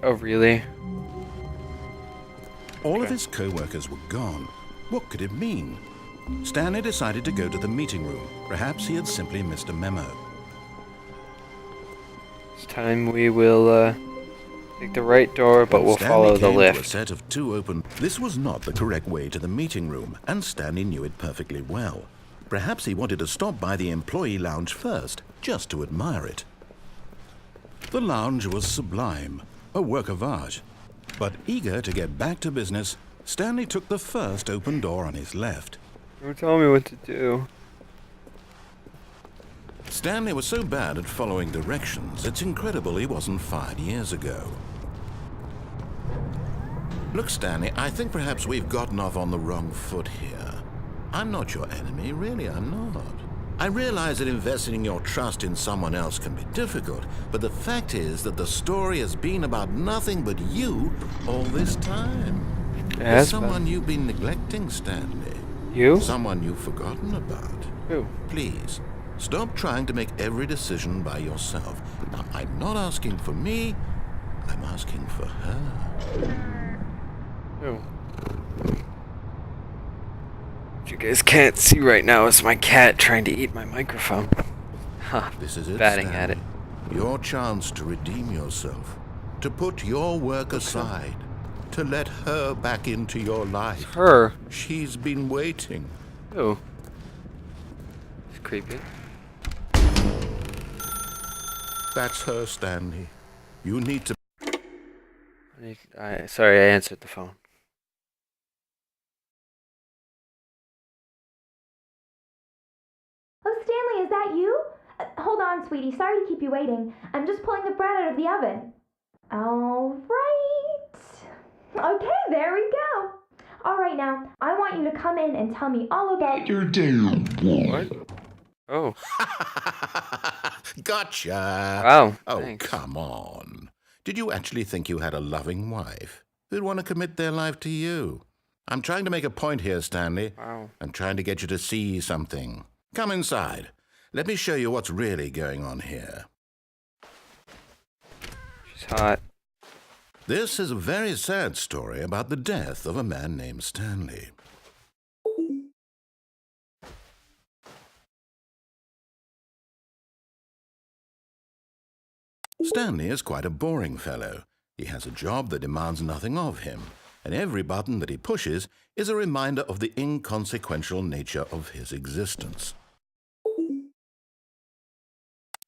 Oh, really? All of his co-workers were gone. What could it mean? Stanley decided to go to the meeting room. Perhaps he had simply missed a memo. This time we will take the right door, but we'll Stanley follow the came to a lift. set of two open. This was not the correct way to the meeting room, and Stanley knew it perfectly well. Perhaps he wanted to stop by the employee lounge first, just to admire it. The lounge was sublime, a work of art. But eager to get back to business, Stanley took the first open door on his left. Don't tell me what to do. Stanley was so bad at following directions, it's incredible he wasn't fired years ago. Look, Stanley, I think perhaps we've gotten off on the wrong foot here. I'm not your enemy, really, I'm not. I realize that investing your trust in someone else can be difficult, but the fact is that the story has been about nothing but you all this time. There's someone you've been neglecting, Stanley. You? Someone you've forgotten about. Who? Please, stop trying to make every decision by yourself. Now, I'm not asking for me, I'm asking for her. Who? What you guys can't see right now is my cat trying to eat my microphone. Ha, This is it, batting Stanley. at it. Your chance to redeem yourself, to put your work aside, to let her back into your life. Her? She's been waiting. Who? It's creepy. That's her, Stanley. You need to... Sorry, I answered the phone. Oh, Stanley, is that you? Hold on, sweetie. Sorry to keep you waiting. I'm just pulling the bread out of the oven. All right. Okay, there we go. All right, now, I want you to come in and tell me all about your day. What? Oh. Gotcha. Wow. Oh, Thanks. come on. Did you actually think you had a loving wife who'd want to commit their life to you? I'm trying to make a point here, Stanley. Wow. I'm trying to get you to see something. Come inside. Let me show you what's really going on here. She's hot. This is a very sad story about the death of a man named Stanley. Stanley is quite a boring fellow. He has a job that demands nothing of him, and every button that he pushes is a reminder of the inconsequential nature of his existence.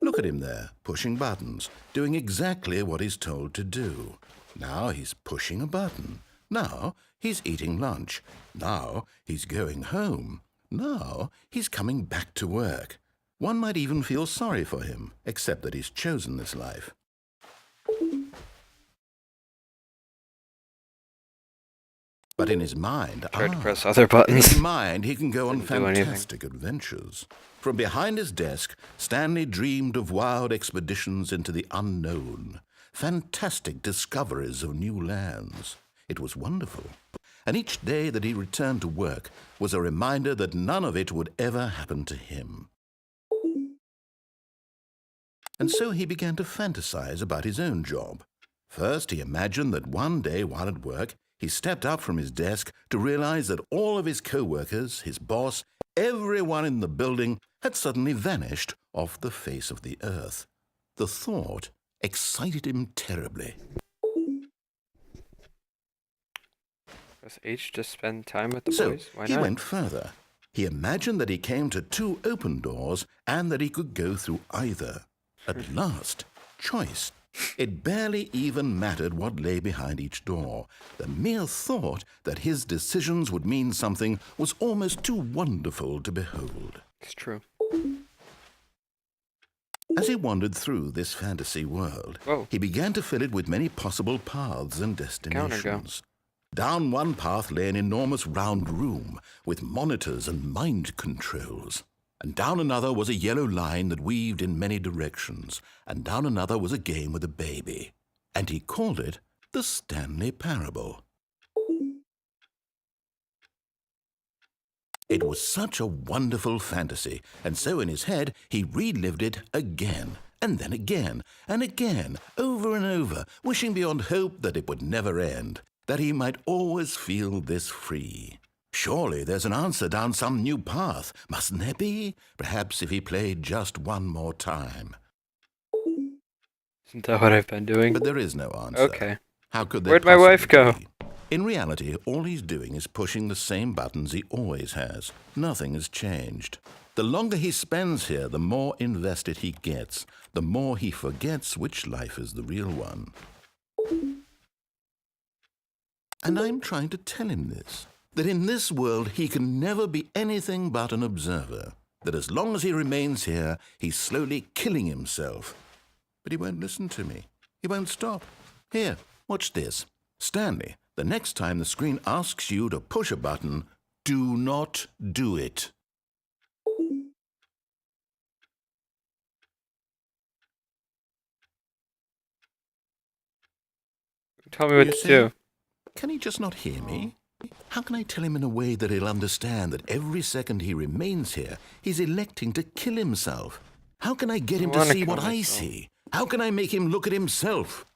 Look at him there, pushing buttons, doing exactly what he's told to do. Now he's pushing a button. Now he's eating lunch. Now he's going home. Now he's coming back to work. One might even feel sorry for him, except that he's chosen this life. But in his mind, Tried to press other buttons. in his mind, he can go on Didn't do anything. fantastic adventures. From behind his desk, Stanley dreamed of wild expeditions into the unknown, fantastic discoveries of new lands. It was wonderful. And each day that he returned to work was a reminder that none of it would ever happen to him. And so he began to fantasize about his own job. First, he imagined that one day while at work, he stepped up from his desk to realize that all of his co-workers, his boss, everyone in the building had suddenly vanished off the face of the earth. The thought excited him terribly. Press H to spend time with the So boys? Why he not? went further. He imagined that he came to two open doors and that he could go through either. At last, choice. It barely even mattered what lay behind each door. The mere thought that his decisions would mean something was almost too wonderful to behold. It's true. As he wandered through this fantasy world, Whoa. he began to fill it with many possible paths and destinations. Down one path lay an enormous round room with monitors and mind controls. And down another was a yellow line that weaved in many directions, and down another was a game with a baby. And he called it the Stanley Parable. It was such a wonderful fantasy, and so in his head he relived it again and then again and again, over and over, wishing beyond hope that it would never end, that he might always feel this free. Surely there's an answer down some new path, mustn't there be? Perhaps if he played just one more time. Isn't that what I've been doing? But there is no answer. Okay. How could there Where'd my wife possibly go? be? In reality, all he's doing is pushing the same buttons he always has. Nothing has changed. The longer he spends here, the more invested he gets, the more he forgets which life is the real one. And I'm trying to tell him this, that in this world he can never be anything but an observer, that as long as he remains here, he's slowly killing himself. But he won't listen to me. He won't stop. Here, watch this. Stanley, the next time the screen asks you to push a button, do not do it. Tell me what You to see? do. Can he just not hear me? How can I tell him in a way that he'll understand that every second he remains here, he's electing to kill himself? How can I get him to wanna see kill what I myself. see? How can I make him look at himself?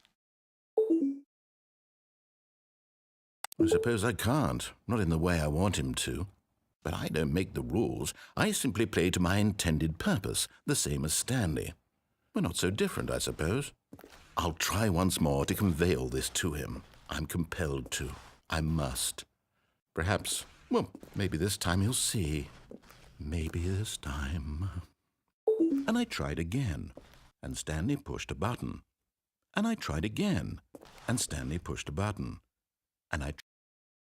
I suppose I can't, not in the way I want him to. But I don't make the rules. I simply play to my intended purpose, the same as Stanley. We're not so different, I suppose. I'll try once more to convey all this to him. I'm compelled to. I must. Perhaps, well, maybe this time he'll see. Maybe this time. And I tried again, and Stanley pushed a button. And I tried again, and Stanley pushed a button. And I